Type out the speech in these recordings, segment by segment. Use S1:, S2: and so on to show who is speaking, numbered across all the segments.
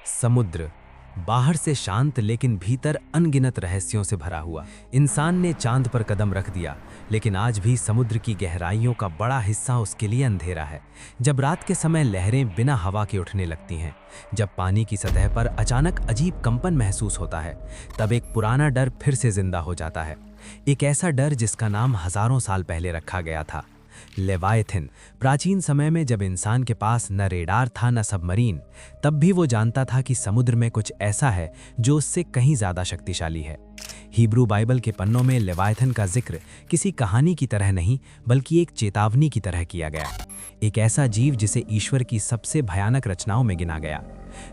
S1: समुद्र बाहर से शांत लेकिन भीतर अनगिनत रहस्यों से भरा हुआ। इंसान ने चांद पर कदम रख दिया, लेकिन आज भी समुद्र की गहराइयों का बड़ा हिस्सा उसके लिए अंधेरा है। जब रात के समय लहरें बिना हवा के उठने लगती हैं, जब पानी की सतह पर अचानक अजीब कंपन महसूस होता है, तब एक पुराना डर फिर से जिंदा हो जाता है। एक ऐसा डर जिसका नाम हजारों साल पहले रखा गया था, लेवायथिन। प्राचीन समय में जब इंसान के पास न रेडार था न सबमरीन, तब भी वो जानता था कि समुद्र में कुछ ऐसा है जो उससे कहीं ज्यादा शक्तिशाली है। हिब्रू बाइबल के पन्नों में लेवायथिन का जिक्र किसी कहानी की तरह नहीं, बल्कि एक चेतावनी की तरह किया गया। एक ऐसा जीव जिसे ईश्वर की सबसे भयानक रचनाओं में गिना गया।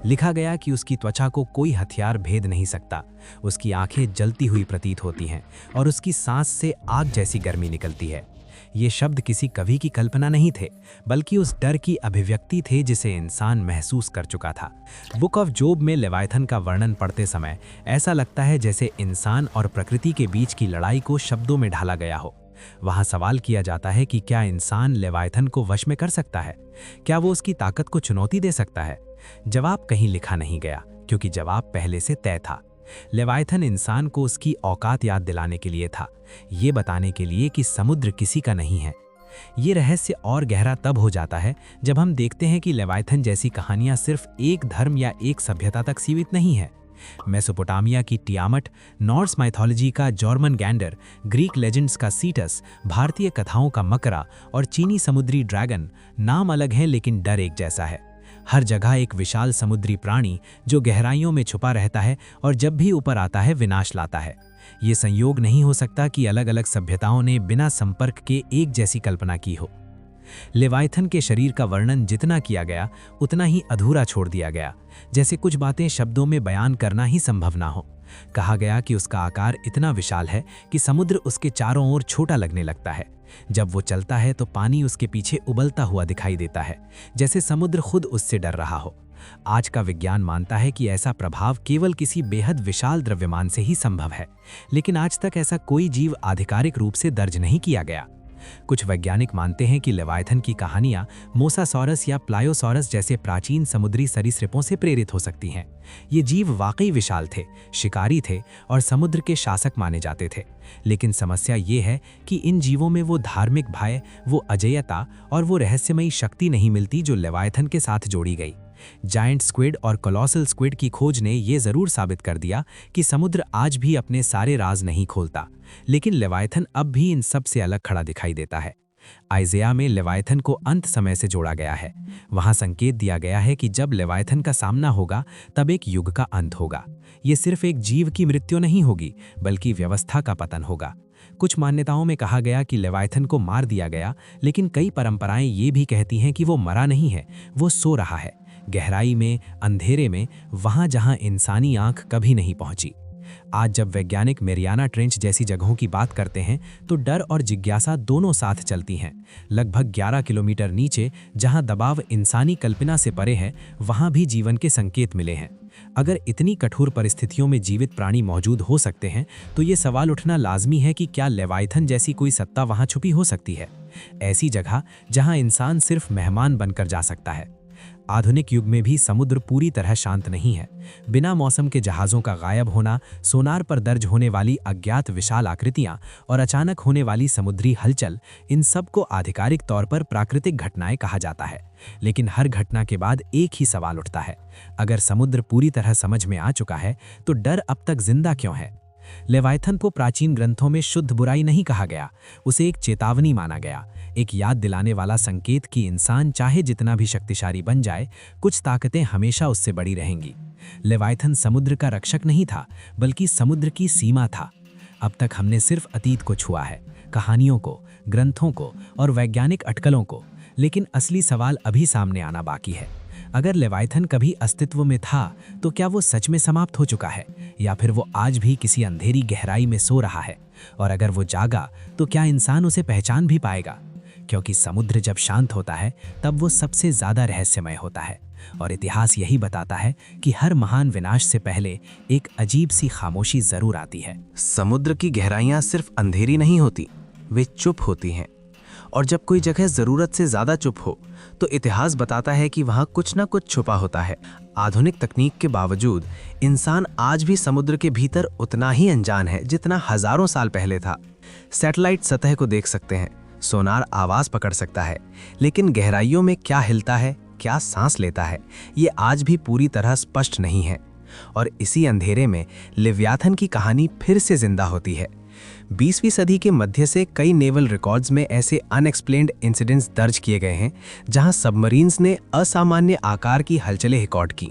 S1: लिखा गया कि उसकी त्वचा को कोई हथियार भेद नहीं सकता, उसकी आंखें जलती हुई प्रतीत होती हैं और उसकी सांस से आग जैसी गर्मी निकलती है। ये शब्द किसी कवि की कल्पना नहीं थे, बल्कि उस डर की अभिव्यक्ति थे जिसे इंसान महसूस कर चुका था। बुक ऑफ जोब में लेवायथन का वर्णन पढ़ते समय ऐसा लगता है जैसे इंसान और प्रकृति के बीच की लड़ाई को शब्दों में ढाला गया हो। वहां सवाल किया जाता है कि क्या इंसान लेवायथन को वश में कर सकता है? क्या वो उसकी ताकत को चुनौती दे सकता है? जवाब कहीं लिखा नहीं गया, क्योंकि जवाब पहले से तय था। लेवायथन इंसान को उसकी औकात याद दिलाने के लिए था, ये बताने के लिए कि समुद्र किसी का नहीं है। ये रहस्य और गहरा तब हो जाता है जब हम देखते हैं कि लेवायथन जैसी कहानियां सिर्फ एक धर्म या एक सभ्यता तक सीमित नहीं है। मेसोपोटामिया की टियामट, नॉर्स माइथोलॉजी का जॉर्मनगैंडर, ग्रीक लेजेंड्स का सीटस, भारतीय कथाओं का मकरा और चीनी समुद्री ड्रैगन, नाम अलग है लेकिन डर एक जैसा है। हर जगह एक विशाल समुद्री प्राणी जो गहराइयों में छुपा रहता है और जब भी ऊपर आता है विनाश लाता है। ये संयोग नहीं हो सकता कि अलग अलग सभ्यताओं ने बिना संपर्क के एक जैसी कल्पना की हो। लेवायथन के शरीर का वर्णन जितना किया गया उतना ही अधूरा छोड़ दिया गया, जैसे कुछ बातें शब्दों में बयान करना ही संभव ना हो। कहा गया कि उसका आकार इतना विशाल है कि समुद्र उसके चारों ओर छोटा लगने लगता है। जब वो चलता है तो पानी उसके पीछे उबलता हुआ दिखाई देता है, जैसे समुद्र खुद उससे डर रहा हो। आज का विज्ञान मानता है कि ऐसा प्रभाव केवल किसी बेहद विशाल द्रव्यमान से ही संभव है, लेकिन आज तक ऐसा कोई जीव आधिकारिक रूप से दर्ज नहीं किया गया। कुछ वैज्ञानिक मानते हैं कि लेवायथन की कहानियां मोसासॉरस या प्लायोसॉरस जैसे प्राचीन समुद्री सरीसृपों से प्रेरित हो सकती हैं। ये जीव वाकई विशाल थे, शिकारी थे और समुद्र के शासक माने जाते थे। लेकिन समस्या ये है कि इन जीवों में वो धार्मिक भय, वो अजेयता और वो रहस्यमयी शक्ति नहीं मिलती जो लेवायथन के साथ जोड़ी गई। जायंट स्क्विड और कोलोसल स्क्विड की खोज ने ये जरूर साबित कर दिया कि समुद्र आज भी अपने सारे राज नहीं खोलता, लेकिन लेवायथन अब भी इन सब से अलग खड़ा दिखाई देता है। आइज़ाया में लेवायथन को अंत समय से जोड़ा गया है। वहां संकेत दिया गया है कि जब लेवायथन का सामना होगा तब एक युग का अंत होगा। ये सिर्फ एक जीव की मृत्यु नहीं होगी, बल्कि व्यवस्था का पतन होगा। कुछ मान्यताओं में कहा गया कि लेवायथन को मार दिया गया, लेकिन कई परंपराएं ये भी कहती हैं कि वो मरा नहीं है, वो सो रहा है, गहराई में, अंधेरे में, वहां जहां इंसानी आंख कभी नहीं पहुंची। आज जब वैज्ञानिक मेरियाना ट्रेंच जैसी जगहों की बात करते हैं तो डर और जिज्ञासा दोनों साथ चलती हैं। लगभग 11 किलोमीटर नीचे, जहां दबाव इंसानी कल्पना से परे है, वहां भी जीवन के संकेत मिले हैं। अगर इतनी कठोर परिस्थितियों में जीवित प्राणी मौजूद हो सकते हैं, तो ये सवाल उठना लाजमी है कि क्या लेवायथन जैसी कोई सत्ता वहां छुपी हो सकती है, ऐसी जगह जहां इंसान सिर्फ मेहमान बनकर जा सकता है। आधुनिक युग में भी समुद्र पूरी तरह शांत नहीं है। बिना मौसम के जहाज़ों का गायब होना, सोनार पर दर्ज होने वाली अज्ञात विशाल आकृतियां और अचानक होने वाली समुद्री हलचल, इन सब को आधिकारिक तौर पर प्राकृतिक घटनाएं कहा जाता है। लेकिन हर घटना के बाद एक ही सवाल उठता है, अगर समुद्र पूरी तरह समझ में आ चुका है तो डर अब तक जिंदा क्यों है? लेवायथन को प्राचीन ग्रंथों में शुद्ध बुराई नहीं कहा गया, उसे एक चेतावनी माना गया, एक याद दिलाने वाला संकेत कि इंसान चाहे जितना भी शक्तिशाली बन जाए, कुछ ताकतें हमेशा उससे बड़ी रहेंगी। लेवायथन समुद्र का रक्षक नहीं था, बल्कि समुद्र की सीमा था। अब तक हमने सिर्फ अतीत को छुआ है, कहानियों को, ग्रंथों को और वैज्ञानिक अटकलों को, लेकिन असली सवाल अभी सामने आना बाकी है। अगर लेवायथन कभी अस्तित्व में था तो क्या वो सच में समाप्त हो चुका है, या फिर वो आज भी किसी अंधेरी गहराई में सो रहा है? और अगर वो जागा तो क्या इंसान उसे पहचान भी पाएगा? क्योंकि समुद्र जब शांत होता है तब वो सबसे ज्यादा रहस्यमय होता है, और इतिहास यही बताता है कि हर महान विनाश से पहले एक अजीब सी खामोशी जरूर आती है।
S2: समुद्र की गहराइयां सिर्फ अंधेरी नहीं होती, वे चुप होती हैं। और जब कोई जगह जरूरत से ज्यादा चुप हो तो इतिहास बताता है कि वहाँ कुछ ना कुछ छुपा होता है। आधुनिक तकनीक के बावजूद इंसान आज भी समुद्र के भीतर उतना ही अनजान है जितना हजारों साल पहले था। सैटेलाइट सतह को देख सकते हैं, सोनार आवाज पकड़ सकता है, लेकिन गहराइयों में क्या हिलता है, क्या सांस लेता है, ये आज भी पूरी तरह स्पष्ट नहीं है। और इसी अंधेरे में लिव्याथन की कहानी फिर से जिंदा होती है। 20वीं सदी के मध्य से कई नेवल रिकॉर्ड्स में ऐसे अनएक्सप्लेन्ड इंसिडेंट्स दर्ज किए गए हैं जहां सबमरीन्स ने असामान्य आकार की हलचलें रिकॉर्ड की।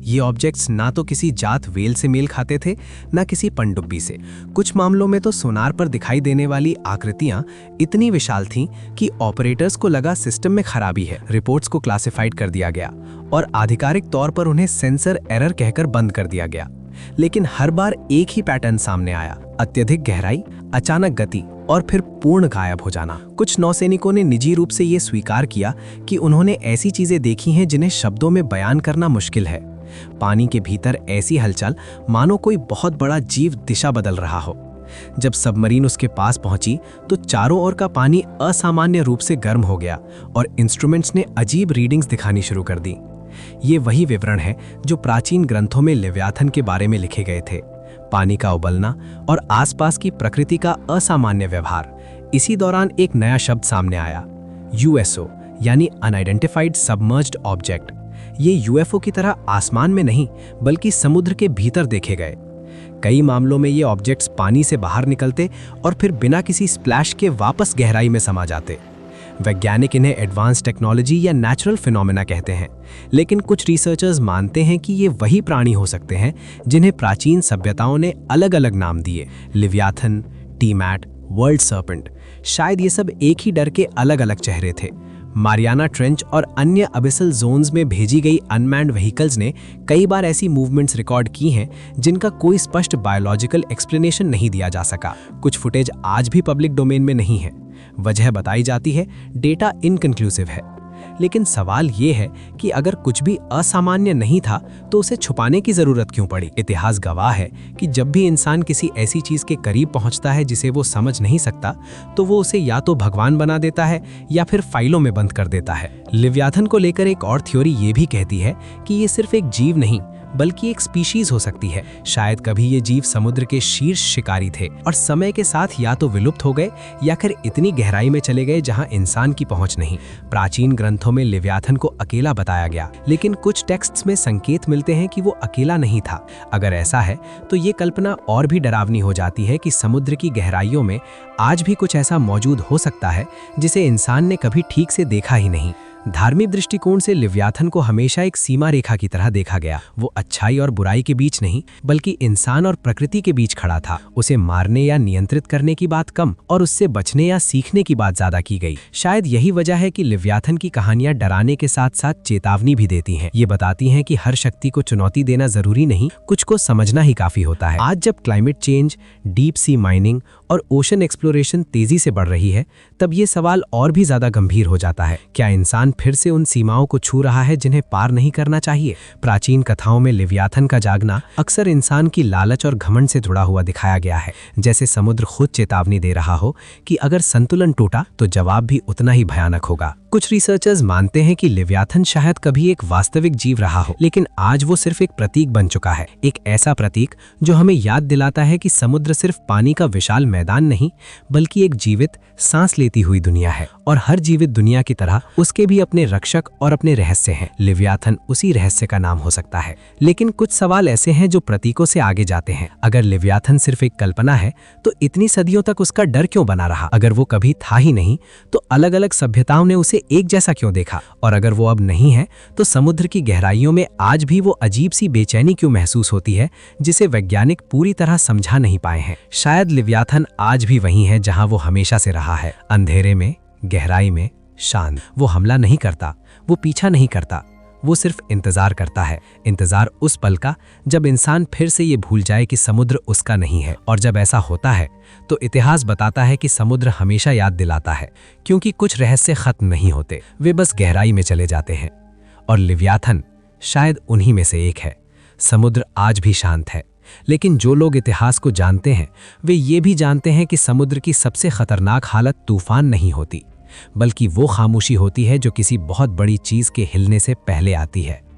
S2: ये ऑब्जेक्ट्स ना तो किसी जात वेल से मेल खाते थे, ना किसी पनडुब्बी से। कुछ मामलों में तो सोनार पर दिखाई देने वाली आकृतियां इतनी विशाल थीं कि ऑपरेटर्स को लगा सिस्टम में खराबी है। रिपोर्ट्स को क्लासिफाइड कर दिया गया और आधिकारिक तौर पर उन्हें सेंसर एरर कहकर बंद कर दिया गया। लेकिन हर बार एक ही पैटर्न सामने आया, अत्यधिक गहराई, अचानक गति और फिर पूर्ण गायब हो जाना। कुछ नौसैनिकों ने निजी रूप से ये स्वीकार किया कि उन्होंने ऐसी चीजें देखी हैं जिन्हें शब्दों में बयान करना मुश्किल है। पानी के भीतर ऐसी हलचल मानो कोई बहुत बड़ा जीव दिशा बदल रहा हो। जब सबमरीन उसके पास पहुंची तो चारों ओर का पानी असामान्य रूप से गर्म हो गया और इंस्ट्रूमेंट्स ने अजीब रीडिंग्स दिखानी शुरू कर दी। ये वही विवरण है जो प्राचीन ग्रंथों में लिव्याथन के बारे में लिखे गए थे। पानी का उबलना और आसपास की प्रकृति का असामान्य व्यवहार। इसी दौरान एक नया शब्द सामने आया, यूएसओ यानी अनआइडेंटिफाइड सबमर्ज्ड ऑब्जेक्ट। ये यूएफओ की तरह आसमान में नहीं बल्कि समुद्र के भीतर देखे गए। कई मामलों में ये ऑब्जेक्ट्स पानी से बाहर निकलते और फिर बिना किसी स्प्लैश के वापस गहराई में समा जाते। वैज्ञानिक इन्हें एडवांस टेक्नोलॉजी या नेचुरल फिनोमेना कहते हैं, लेकिन कुछ रिसर्चर्स मानते हैं कि ये वही प्राणी हो सकते हैं जिन्हें प्राचीन सभ्यताओं ने अलग अलग नाम दिए, लिव्याथन, टीमैट, वर्ल्ड सर्पेंट। शायद ये सब एक ही डर के अलग अलग चेहरे थे। मारियाना ट्रेंच और अन्य अबिसल जोन्स में भेजी गई अनमैन्ड व्हीकल्स ने कई बार ऐसी मूवमेंट्स रिकॉर्ड की हैं जिनका कोई स्पष्ट बायोलॉजिकल एक्सप्लेनेशन नहीं दिया जा सका। कुछ फुटेज आज भी पब्लिक डोमेन में नहीं है। वजह बताई जाती है, डेटा इनकंक्लूसिव है। लेकिन सवाल ये है कि अगर कुछ भी असामान्य नहीं था तो उसे छुपाने की जरूरत क्यों पड़ी? इतिहास गवाह है कि जब भी इंसान किसी ऐसी चीज के करीब पहुंचता है जिसे वो समझ नहीं सकता, तो वो उसे या तो भगवान बना देता है या फिर फाइलों में बंद कर देता है। लिव्याथन को लेकर एक और थ्योरी ये भी कहती है कि ये सिर्फ एक जीव नहीं बल्कि एक स्पीशीज हो सकती है। शायद कभी ये जीव समुद्र के शीर्ष शिकारी थे और समय के साथ या तो विलुप्त हो गए या फिर इतनी गहराई में चले गए जहां इंसान की पहुंच नहीं। प्राचीन ग्रंथों में लिव्याथन को अकेला बताया गया, लेकिन कुछ टेक्स्ट्स में संकेत मिलते हैं कि वो अकेला नहीं था। अगर ऐसा है तो ये कल्पना और भी डरावनी हो जाती है कि समुद्र की गहराइयों में आज भी कुछ ऐसा मौजूद हो सकता है जिसे इंसान ने कभी ठीक से देखा ही नहीं। धार्मिक दृष्टिकोण से लिव्याथन को हमेशा एक सीमा रेखा की तरह देखा गया। वो अच्छाई और बुराई के बीच नहीं बल्कि इंसान और प्रकृति के बीच खड़ा था। उसे मारने या नियंत्रित करने की बात कम और उससे बचने या सीखने की बात ज्यादा की गई। शायद यही वजह है कि लिव्याथन की कहानियां डराने के साथ साथ चेतावनी भी देती हैं। ये बताती हैं कि हर शक्ति को चुनौती देना जरूरी नहीं, कुछ को समझना ही काफी होता है। आज जब climate change, deep sea mining और ओशन एक्सप्लोरेशन तेजी से बढ़ रही है, तब ये सवाल और भी ज्यादा गंभीर हो जाता है। क्या इंसान फिर से उन सीमाओं को छू रहा है जिन्हें पार नहीं करना चाहिए? प्राचीन कथाओं में लिव्याथन का जागना अक्सर इंसान की लालच और घमंड से जुड़ा हुआ दिखाया गया है, जैसे समुद्र खुद चेतावनी दे रहा हो कि अगर संतुलन टूटा तो जवाब भी उतना ही भयानक होगा। कुछ रिसर्चर्स मानते हैं कि लिव्याथन शायद कभी एक वास्तविक जीव रहा हो, लेकिन आज वो सिर्फ एक प्रतीक बन चुका है। एक ऐसा प्रतीक जो हमें याद दिलाता है कि समुद्र सिर्फ पानी का विशाल मैदान नहीं बल्कि एक जीवित, सांस लेती हुई दुनिया है, और हर जीवित दुनिया की तरह उसके भी अपने रक्षक और अपने रहस्य हैं। लिव्याथन उसी रहस्य का नाम हो सकता है। लेकिन कुछ सवाल ऐसे हैं जो प्रतीकों से आगे जाते हैं। अगर लिव्याथन सिर्फ एक कल्पना है तो इतनी सदियों तक उसका डर क्यों बना रहा? अगर वो कभी था ही नहीं तो अलग अलग सभ्यताओं ने उसे एक जैसा क्यों देखा? और अगर वो अब नहीं है तो समुद्र की गहराइयों में आज भी वो अजीब सी बेचैनी क्यों महसूस होती है जिसे वैज्ञानिक पूरी तरह समझा नहीं पाए हैं? शायद लिव्याथन आज भी वही है जहां वो हमेशा से रहा है, अंधेरे में, गहराई में, शांत। वो हमला नहीं करता, वो पीछा नहीं करता, वो सिर्फ इंतजार करता है। इंतजार उस पल का जब इंसान फिर से ये भूल जाए कि समुद्र उसका नहीं है। और जब ऐसा होता है तो इतिहास बताता है कि समुद्र हमेशा याद दिलाता है, क्योंकि कुछ रहस्य खत्म नहीं होते, वे बस गहराई में चले जाते हैं। और लिव्याथन शायद उन्हीं में से एक है। समुद्र आज भी शांत है, लेकिन जो लोग इतिहास को जानते हैं वे ये भी जानते हैं कि समुद्र की सबसे खतरनाक हालत तूफान नहीं होती,
S1: बल्कि वो खामोशी होती है जो किसी बहुत बड़ी चीज़ के हिलने से पहले आती है।